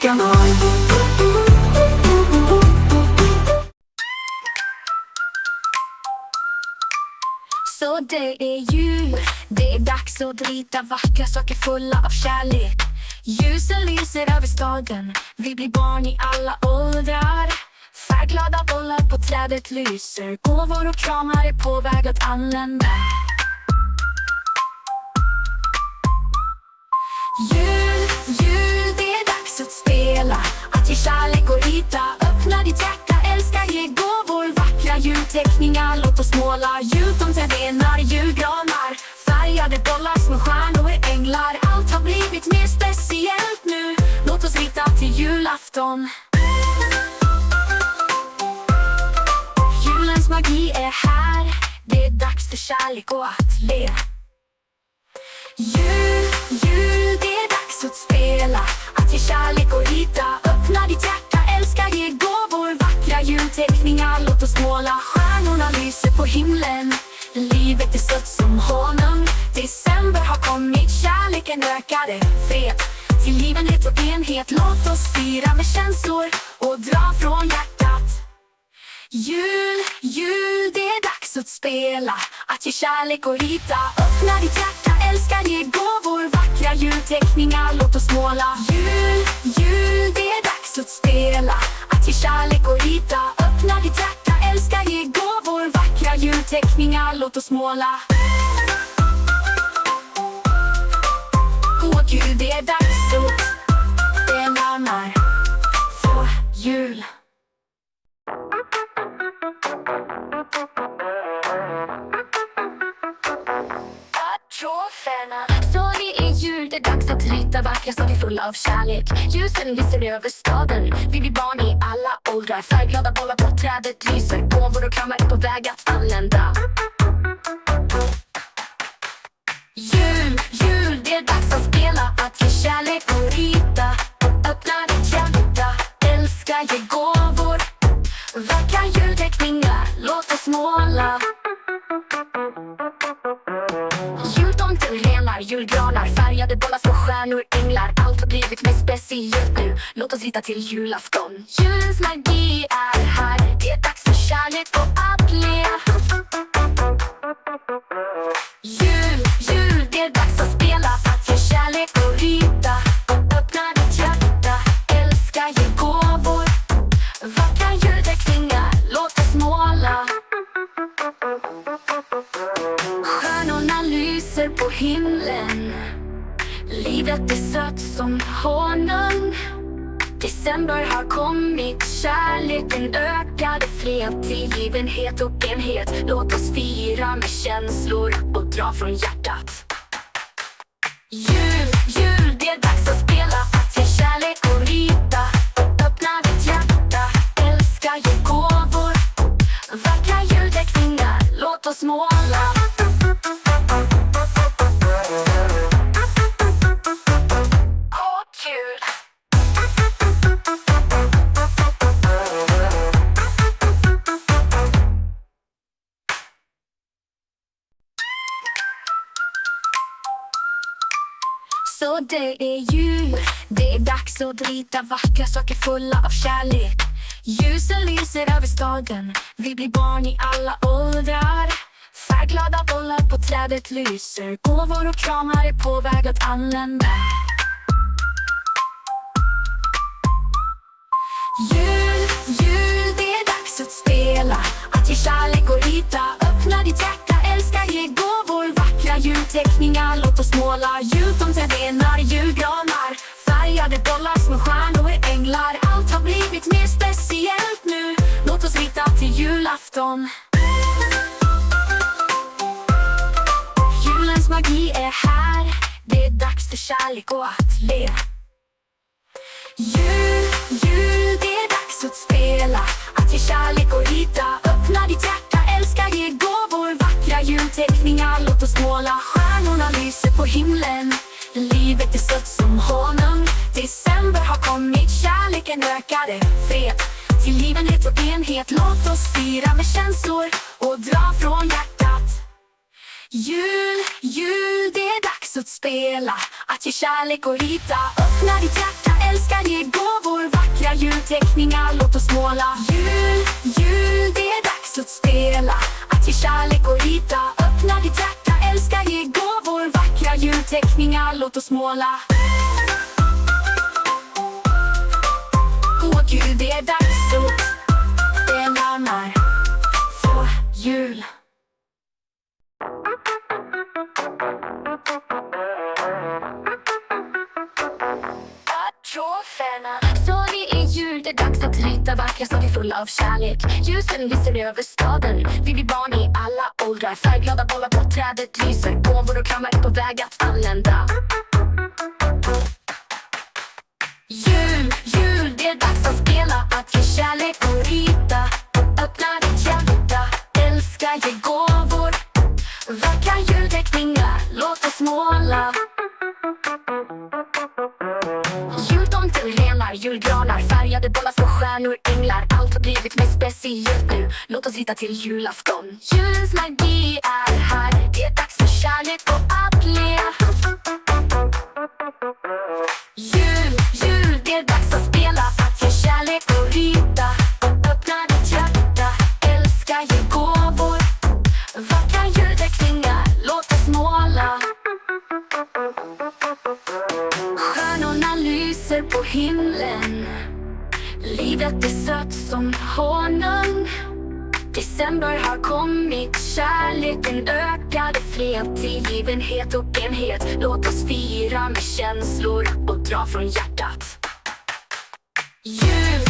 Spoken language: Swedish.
kanal. Så det är jul, det är dags att rita vackra saker fulla av kärlek. Ljusen lyser över staden, vi blir barn i alla åldrar. Färgglada bollar på trädet lyser, gåvor och kramar är på väg att anlända. Jul, jul, det är dags att spela, att ge kärlek och rita. Öppna ditt hjärta, älska, ge gåvor, vackra julteckningar, låt oss måla. Jultomteteckningar, julgranar, färgade bollar, små stjärnor, änglar. Allt har blivit mer speciellt nu, låt oss rita till julafton. Julens magi är här, det är dags för kärlek och att le. Jul, jul, det är dags att spela, att ge kärlek och rita. Öppna ditt hjärta, älska, ge gåvor, vackra julteckningar, låt oss måla. Stjärnorna lyser på himlen, livet är sött som honung. December har kommit, kärleken ökade, fred, tillgivenhet och enhet. Låt oss fira med känslor och dra från hjärtat. Jul, jul, det är dags att spela, att ge kärlek och rita. Öppna ditt hjärta, älska, ge gåvor, vackra julteckningar, låt oss måla. Jul, jul, det är dags att spela, att ge kärlek och rita. Öppna ditt hjärta, älska, ge gåvor, vackra julteckningar, låt oss måla. Åh Gud, det är dags att det närmar få jul. Så det är jul, det är dags att rita vackra saker fulla av kärlek. Ljusen lyser över staden, vi blir barn i alla åldrar. Färgglada bollar på trädet lyser, gåvor och kramar är på väg att anlända. Jul, jul, det är dags att spela, att ge kärlek och rita. Öppna ditt hjärta, älska, ge gåvor, vackra julteckningar, låt oss måla. Jultomteteckningar, julgranar, färgade bollar, små stjärnor, änglar. Allt har blivit mer speciellt nu, låt oss rita till julafton. Julens magi är här, det är dags för kärlek och att le. Jul, jul, det är dags att spela, att ge kärlek och rita. Öppna ditt hjärta, älska, ge gåvor, vackra julteckningar, låt oss måla. Stjärnorna lyser på himlen, livet är sött som honung. December har kommit, kärleken ökade, fred, tillgivenhet och enhet. Låt oss fira med känslor och dra från hjärtat. Jul, jul, det är dags att spela, att ge kärlek och rita. Öppna ditt hjärta, älska, ge gåvor, vackra julteckningar, låt oss måla. Så det är jul, det är dags att rita vackra saker fulla av kärlek. Ljusen lyser över staden, vi blir barn i alla åldrar. Färgglada bollar på trädet lyser, gåvor och kramar är på väg att anlända. Jul, jul, det är dags att spela, att ge kärlek och rita. Öppna ditt hjärta, älska, ge gåvor, vackra julteckningar, låt oss måla. Jultomteteckningar, julgranar, färgade bollar, små stjärnor, änglar. Allt har blivit mer speciellt nu, låt oss rita till julafton. Julens magi är här, det är dags för kärlek och att le. Jul, jul, det är dags att spela, att ge kärlek och rita. Öppna ditt hjärta, älska, ge gåvor, vackra julteckningar, låt oss måla. Stjärnorna lyser på himlen, livet är sött som honung. December har kommit, kärleken ökade, fred, tillgivenhet och enhet. Låt oss fira med känslor och dra från hjärtat. Jul, jul, det är dags att spela, att ge kärlek och rita. Öppna ditt hjärta, älska, ge gåvor, snåla. Jul, det är dags att spela, att ge kärlek och rita. Öppna ditt hjärta, älska, ge gåvor. Vackra julteckningar, låt oss måla. Åh Gud, det är dags att det närmar få jul. Så det är jul, det är dags att rita vackra saker fulla av kärlek. Ljusen lyser över staden, vi blir barn i alla åldrar. Färgglada bollar på trädet lyser, gåvor och kramar är på väg att anlända. Jul, det är dags att spela, att ge kärlek och rita. Öppna ditt hjärta, älska, ge gåvor. Vackra julteckningar, låt oss måla. Julrenar, julgranar, färgade bollar, små stjärnor, änglar. Allt har blivit mer speciellt nu, låt oss rita till julafton. Julens magi är här, det är dags för kärlek och att le. Jul, det är dags att spela, att ge kärlek och rita. Öppna ditt hjärta, älska, ge gåvor. Vackra julteckningar, låt oss måla. Stjärnorna lyser på himlen, livet är sött som honung. December har kommit, kärleken ökade, fred, tillgivenhet och enhet. Låt oss fira med känslor och dra från hjärtat. Jul